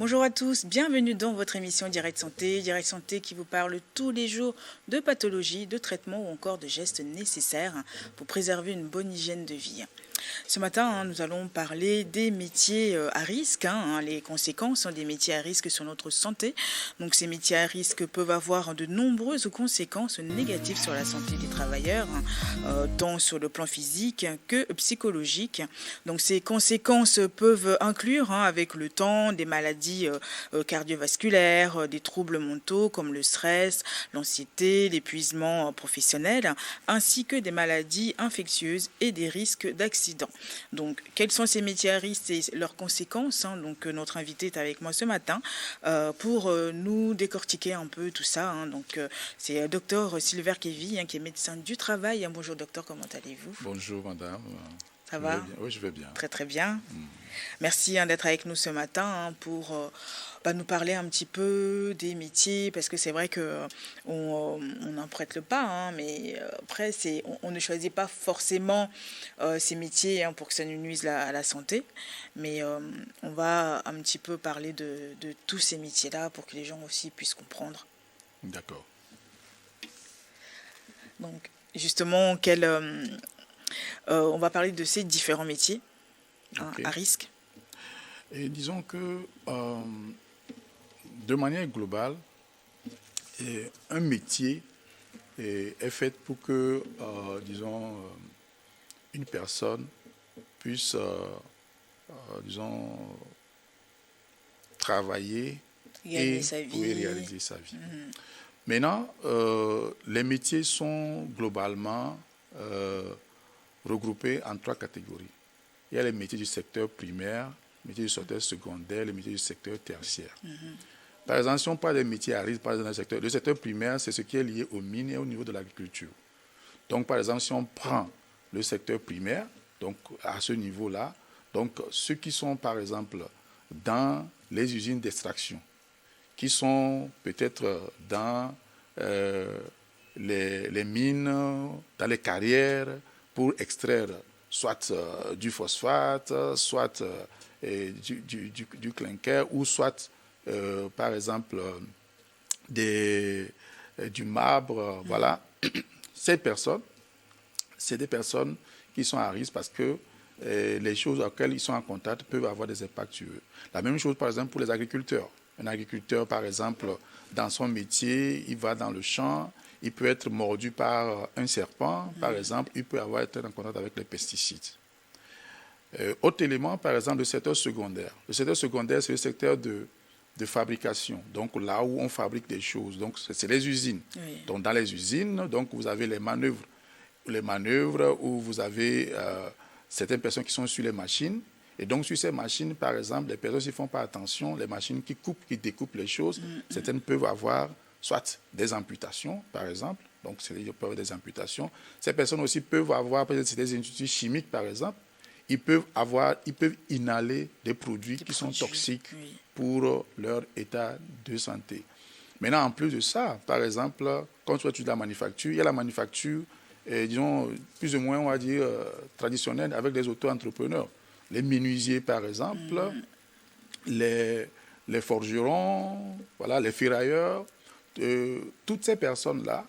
Bonjour à tous, bienvenue dans votre émission Direct Santé. Direct Santé qui vous parle tous les jours de pathologies, de traitements ou encore de gestes nécessaires pour préserver une bonne hygiène de vie. Ce matin, nous allons parler des métiers à risque, les conséquences des métiers à risque sur notre santé. Donc ces métiers à risque peuvent avoir de nombreuses conséquences négatives sur la santé des travailleurs, tant sur le plan physique que psychologique. Donc ces conséquences peuvent inclure, avec le temps, des maladies cardiovasculaires, des troubles mentaux comme le stress, l'anxiété, l'épuisement professionnel, ainsi que des maladies infectieuses et des risques d'accident. Donc, quels sont ces métiers à risque et leurs conséquences? Donc, notre invité est avec moi ce matin pour nous décortiquer un peu tout ça. Donc, c'est Dr Silver Kevy, qui est médecin du travail. Bonjour docteur, comment allez-vous? Bonjour madame. Ça va? Bien. Oui, je vais bien. Très très bien. Merci d'être avec nous ce matin pour nous parler un petit peu des métiers, parce que c'est vrai que on n'en prête le pas, mais après on ne choisit pas forcément ces métiers pour que ça nous nuise à la santé, mais on va un petit peu parler de tous ces métiers-là pour que les gens aussi puissent comprendre. D'accord. Donc justement, on va parler de ces différents métiers Okay. à risque. Et disons que de manière globale, un métier est fait pour que, disons, une personne puisse, disons, travailler et réaliser sa vie. Maintenant, les métiers sont globalement regroupés en 3 catégories. Il y a les métiers du secteur primaire, les métiers du secteur secondaire, les métiers du secteur tertiaire. Par exemple, si on parle des métiers à risque, par exemple, le secteur primaire, c'est ce qui est lié aux mines et au niveau de l'agriculture. Donc, par exemple, si on prend le secteur primaire, donc à ce niveau-là, donc ceux qui sont, par exemple, dans les usines d'extraction, qui sont peut-être dans les mines, dans les carrières, pour extraire soit du phosphate, soit du clinker, ou soit, par exemple, du marbre. Voilà. Ces personnes, c'est des personnes qui sont à risque parce que les choses auxquelles ils sont en contact peuvent avoir des impacts sur eux. La même chose, par exemple, pour les agriculteurs. Un agriculteur, par exemple, dans son métier, il va dans le champ, il peut être mordu par un serpent, par exemple, il peut avoir été en contact avec les pesticides. Autre élément, par exemple, le secteur secondaire. Le secteur secondaire, c'est le secteur de fabrication, donc là où on fabrique des choses. Donc, c'est les usines. Oui. Donc, dans les usines, donc, vous avez les manœuvres où vous avez certaines personnes qui sont sur les machines. Et donc, sur ces machines, par exemple, les personnes ne font pas attention, les machines qui découpent les choses, certaines peuvent avoir soit des amputations, par exemple. Donc, ils peuvent avoir des amputations. Ces personnes aussi peuvent avoir, peut-être des industries chimiques, par exemple. Ils peuvent inhaler des produits qui sont toxiques pour leur état de santé. Maintenant, en plus de ça, par exemple, quand tu as de la manufacture, il y a la manufacture, disons, plus ou moins, on va dire, traditionnelle, avec les auto-entrepreneurs. Les menuisiers, par exemple, les forgerons, voilà, les ferrailleurs, toutes ces personnes-là,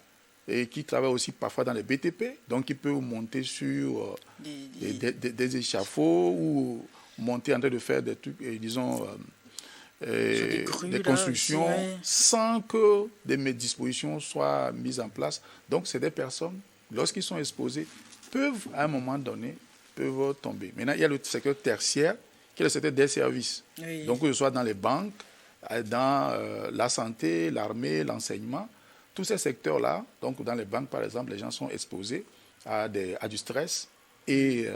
et qui travaillent aussi parfois dans les BTP, donc ils peuvent monter sur des échafauds ou monter en train de faire des trucs, disons, des constructions là, sans que des dispositions soient mises en place. Donc c'est des personnes, lorsqu'ils sont exposés, peuvent à un moment donné, peuvent tomber. Maintenant, il y a le secteur tertiaire, qui est le secteur des services. Oui. Donc que ce soit dans les banques, dans la santé, l'armée, l'enseignement, tous ces secteurs-là, donc dans les banques par exemple, les gens sont exposés à du stress et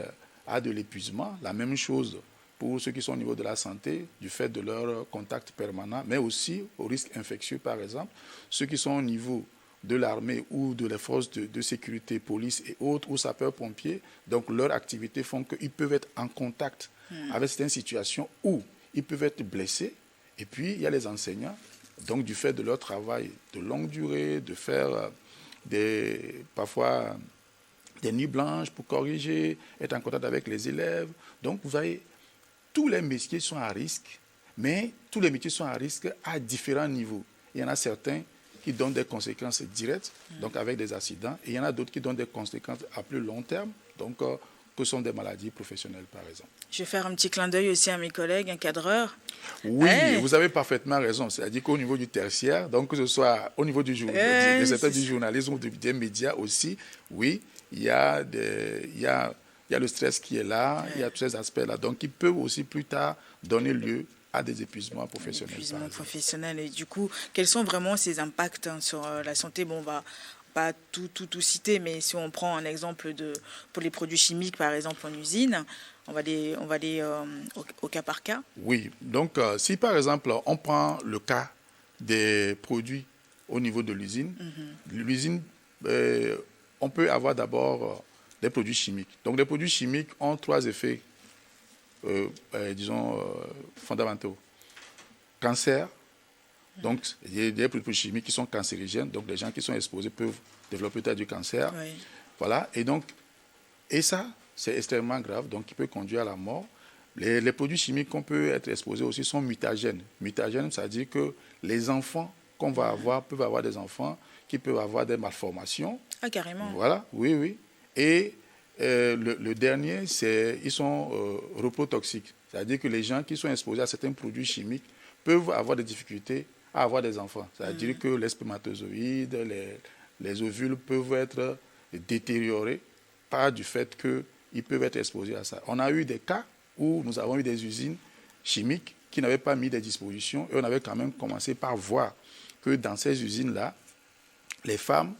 à de l'épuisement. La même chose pour ceux qui sont au niveau de la santé, du fait de leur contact permanent, mais aussi au risque infectieux par exemple. Ceux qui sont au niveau de l'armée ou de les forces de sécurité, police et autres, ou sapeurs-pompiers, donc leurs activités font qu'ils peuvent être en contact avec certaines situations où ils peuvent être blessés. Et puis, il y a les enseignants, donc du fait de leur travail de longue durée, de faire parfois des nuits blanches pour corriger, être en contact avec les élèves. Donc, vous avez tous les métiers sont à risque, Mais tous les métiers sont à risque à différents niveaux. Il y en a certains qui donnent des conséquences directes, donc avec des accidents, et il y en a d'autres qui donnent des conséquences à plus long terme, donc que sont des maladies professionnelles, par exemple. Je vais faire un petit clin d'œil aussi à mes collègues, un cadreur. Oui, vous avez parfaitement raison. C'est-à-dire qu'au niveau du tertiaire, donc que ce soit au niveau du secteur du journalisme ou des médias aussi, oui, il y a le stress qui est là, il y a tous ces aspects-là, donc qui peuvent aussi plus tard donner lieu à des épuisements professionnels. Épuisement professionnel. Et du coup, quels sont vraiment ces impacts sur la santé? Bon, on va pas tout citer, mais si on prend un exemple pour les produits chimiques, par exemple en usine, on va aller au cas par cas. Oui, donc si par exemple on prend le cas des produits au niveau de l'usine, l'usine, on peut avoir d'abord des produits chimiques. Donc les produits chimiques ont 3 effets, fondamentaux. Cancer, donc il y a des produits chimiques qui sont cancérigènes, donc les gens qui sont exposés peuvent développer peut-être du cancer. Oui. Voilà, et ça, c'est extrêmement grave, donc qui peut conduire à la mort. Les produits chimiques qu'on peut être exposés aussi sont mutagènes. Mutagènes, c'est-à-dire que les enfants qu'on va avoir peuvent avoir des enfants qui peuvent avoir des malformations. Ah, carrément. Voilà, oui. Et le dernier, ils sont reprotoxiques. C'est-à-dire que les gens qui sont exposés à certains produits chimiques peuvent avoir des difficultés à avoir des enfants. C'est-à-dire que les spermatozoïdes, les ovules peuvent être détériorés par du fait qu'ils peuvent être exposés à ça. On a eu des cas où nous avons eu des usines chimiques qui n'avaient pas mis des dispositions et on avait quand même commencé par voir que dans ces usines-là, les femmes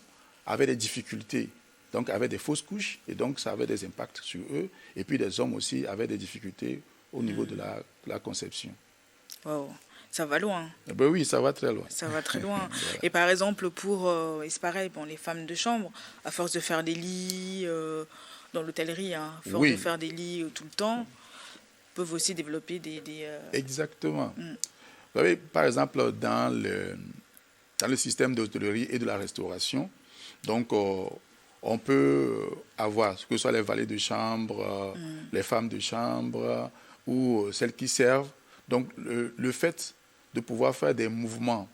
avaient des difficultés, donc avaient des fausses couches et donc ça avait des impacts sur eux. Et puis les hommes aussi avaient des difficultés au niveau de la conception. Wow. Ça va loin. Ben oui, ça va très loin. Ça va très loin. Voilà. Et par exemple, et c'est pareil, bon, les femmes de chambre, à force de faire des lits dans l'hôtellerie, à force de faire des lits tout le temps, peuvent aussi développer des Exactement. Vous savez, par exemple, dans le système d'hôtellerie et de la restauration, donc on peut avoir, que ce soit les valets de chambre, les femmes de chambre ou celles qui servent. Donc le fait de pouvoir faire des mouvements,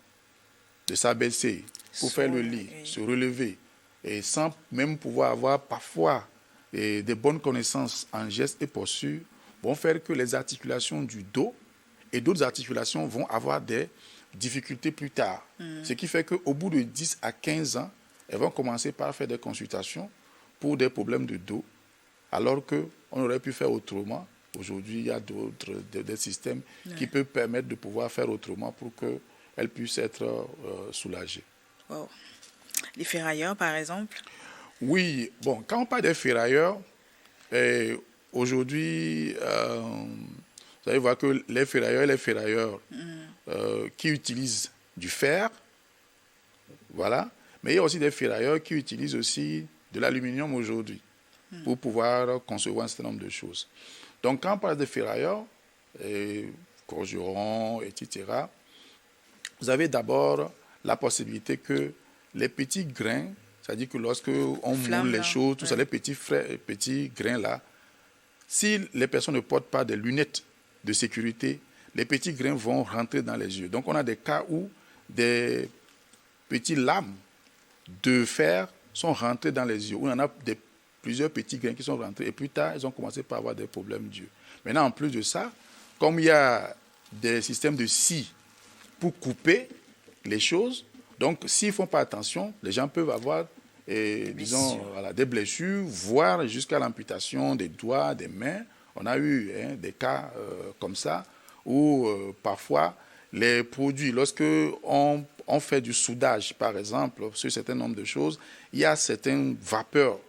de s'abaisser pour faire le lit, se relever, et sans même pouvoir avoir parfois des bonnes connaissances en gestes et postures, vont faire que les articulations du dos et d'autres articulations vont avoir des difficultés plus tard. Ce qui fait qu'au bout de 10 à 15 ans, elles vont commencer par faire des consultations pour des problèmes de dos, alors qu'on aurait pu faire autrement. Aujourd'hui, il y a des systèmes qui peuvent permettre de pouvoir faire autrement pour qu'elles puissent être soulagées. Wow. Les ferrailleurs, par exemple? Oui, bon, quand on parle des ferrailleurs, aujourd'hui, vous allez voir que les ferrailleurs qui utilisent du fer, voilà, mais il y a aussi des ferrailleurs qui utilisent aussi de l'aluminium aujourd'hui pour pouvoir concevoir un certain nombre de choses. Donc, quand on parle de ferrailleurs, forgerons, etc., vous avez d'abord la possibilité que les petits grains, c'est-à-dire que lorsque on moule les choses, tout ça, les petits grains-là, si les personnes ne portent pas des lunettes de sécurité, les petits grains vont rentrer dans les yeux. Donc, on a des cas où des petits lames de fer sont rentrés dans les yeux, où on en a plusieurs petits grains qui sont rentrés, et plus tard, ils ont commencé par avoir des problèmes d'yeux. Maintenant, en plus de ça, comme il y a des systèmes de scie pour couper les choses, donc s'ils ne font pas attention, les gens peuvent avoir des blessures, voire jusqu'à l'amputation des doigts, des mains. On a eu des cas comme ça, où parfois les produits, lorsque on fait du soudage, par exemple, sur un certain nombre de choses, il y a certaines vapeurs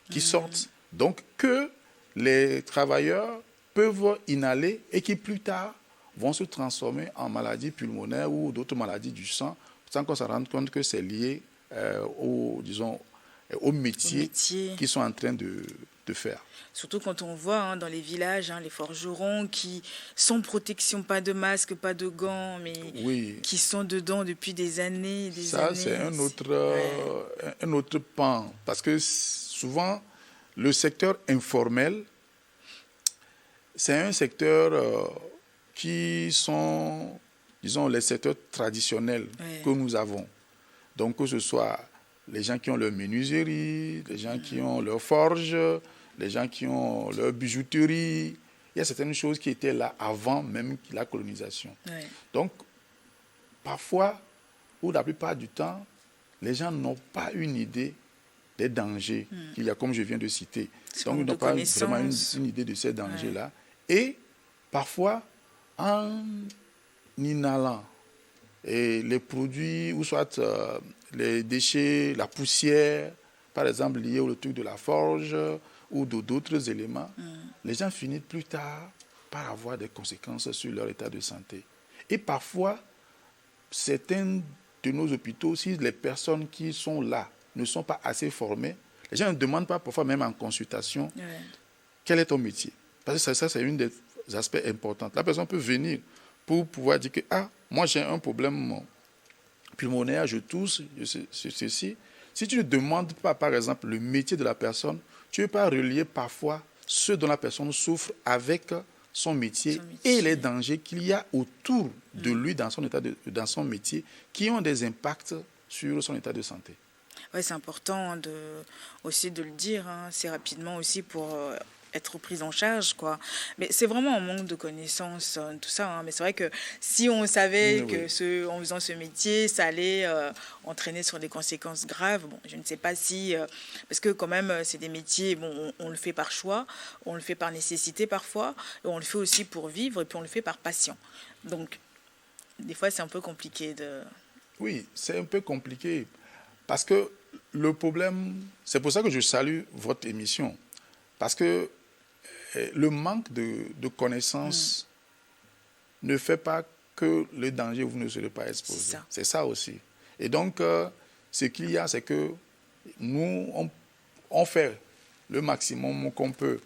qui sortent, donc que les travailleurs peuvent inhaler et qui plus tard vont se transformer en maladies pulmonaires ou d'autres maladies du sang, sans qu'on se rende compte que c'est lié au métier qu'ils sont en train de faire. Surtout quand on voit dans les villages, les forgerons qui, sans protection, pas de masque, pas de gants, mais qui sont dedans depuis des années et des années. Ça, c'est un autre pan, parce que souvent, le secteur informel, c'est un secteur qui sont, disons, les secteurs traditionnels que nous avons. Donc, que ce soit les gens qui ont leur menuiserie, les gens qui ont leur forge, les gens qui ont leur bijouterie. Il y a certaines choses qui étaient là avant même la colonisation. Donc, parfois, ou la plupart du temps, les gens n'ont pas une idée des dangers qu'il y a, comme je viens de citer. Donc, ils n'ont pas vraiment une idée de ces dangers-là. Et parfois, en inhalant les produits, ou soit les déchets, la poussière, par exemple liée au truc de la forge ou d'autres éléments, les gens finissent plus tard par avoir des conséquences sur leur état de santé. Et parfois, certains de nos hôpitaux, si les personnes qui sont là ne sont pas assez formées, les gens ne demandent pas parfois même en consultation quel est ton métier. Parce que ça c'est un des aspects importants. La personne peut venir pour pouvoir dire que moi j'ai un problème pulmonaire, je tousse, ceci. Si tu ne demandes pas, par exemple, le métier de la personne, tu ne peux pas relier parfois ce dont la personne souffre avec son métier et les dangers qu'il y a autour de lui dans son métier qui ont des impacts sur son état de santé. Oui, c'est important aussi de le dire, assez rapidement aussi pour être prise en charge, quoi. Mais c'est vraiment un manque de connaissances, tout ça. Mais c'est vrai que si on savait que en faisant ce métier, ça allait entraîner sur des conséquences graves, bon, je ne sais pas si... parce que quand même, c'est des métiers, bon, on le fait par choix, on le fait par nécessité parfois, et on le fait aussi pour vivre, et puis on le fait par passion. Donc, des fois, c'est un peu compliqué de... Oui, c'est un peu compliqué. Parce que le problème, c'est pour ça que je salue votre émission. Parce que le manque de connaissances ne fait pas que le danger, vous ne serez pas exposé. C'est ça aussi. Et donc, ce qu'il y a, c'est que nous, on fait le maximum qu'on peut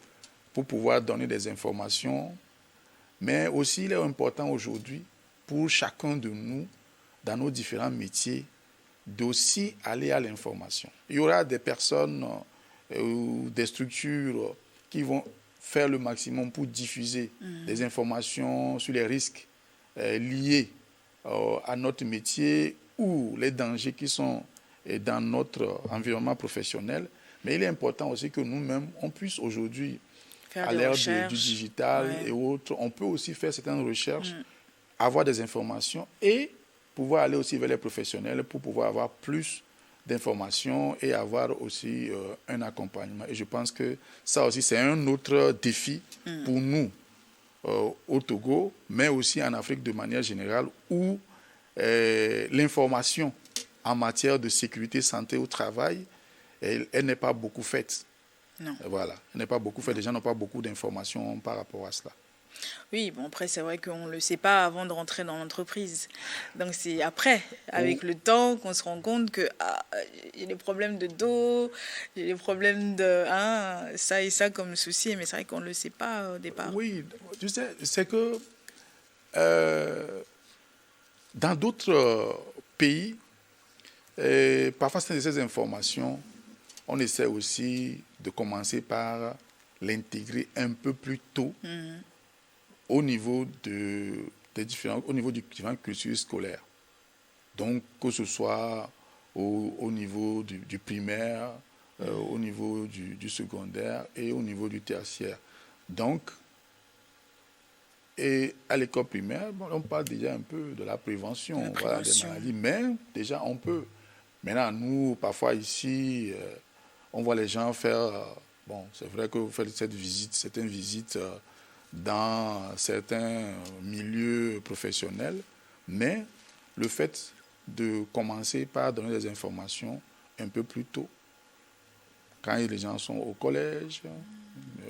pour pouvoir donner des informations. Mais aussi, il est important aujourd'hui, pour chacun de nous, dans nos différents métiers, d'aussi aller à l'information. Il y aura des personnes ou des structures qui vont faire le maximum pour diffuser des informations sur les risques liés à notre métier ou les dangers qui sont dans notre environnement professionnel. Mais il est important aussi que nous-mêmes, on puisse aujourd'hui, à l'ère du digital et autres, on peut aussi faire certaines recherches, avoir des informations et pouvoir aller aussi vers les professionnels pour pouvoir avoir plus d'informations et avoir aussi un accompagnement. Et je pense que ça aussi, c'est un autre défi pour nous au Togo, mais aussi en Afrique de manière générale, où l'information en matière de sécurité, santé au travail, elle n'est pas beaucoup faite. Non. Voilà, elle n'est pas beaucoup faite. Les gens n'ont pas beaucoup d'informations par rapport à cela. Oui, bon, après, c'est vrai qu'on ne le sait pas avant de rentrer dans l'entreprise. Donc, c'est après, avec le temps, qu'on se rend compte que j'ai des problèmes de dos, j'ai des problèmes de ça et ça comme souci, mais c'est vrai qu'on ne le sait pas au départ. Oui, tu sais, c'est que dans d'autres pays, parfois, ces informations, on essaie aussi de commencer par l'intégrer un peu plus tôt au niveau du différent cursus scolaire. Donc, que ce soit au niveau du primaire, au niveau du secondaire et au niveau du tertiaire. Donc, et à l'école primaire, on parle déjà un peu de la prévention, des maladies, mais déjà on peut. Maintenant, nous, parfois ici, on voit les gens faire... c'est vrai que vous faites certaines visites dans certains milieux professionnels, mais le fait de commencer par donner des informations un peu plus tôt, quand les gens sont au collège,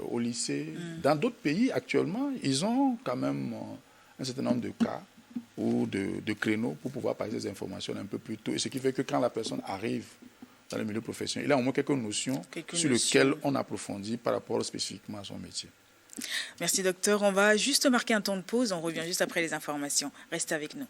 au lycée. Dans d'autres pays, actuellement, ils ont quand même un certain nombre de cas ou de créneaux pour pouvoir passer des informations un peu plus tôt. Et ce qui fait que quand la personne arrive dans le milieu professionnel, il a au moins quelques notions sur lesquelles on approfondit par rapport spécifiquement à son métier. Merci docteur. On va juste marquer un temps de pause. On revient juste après les informations. Restez avec nous.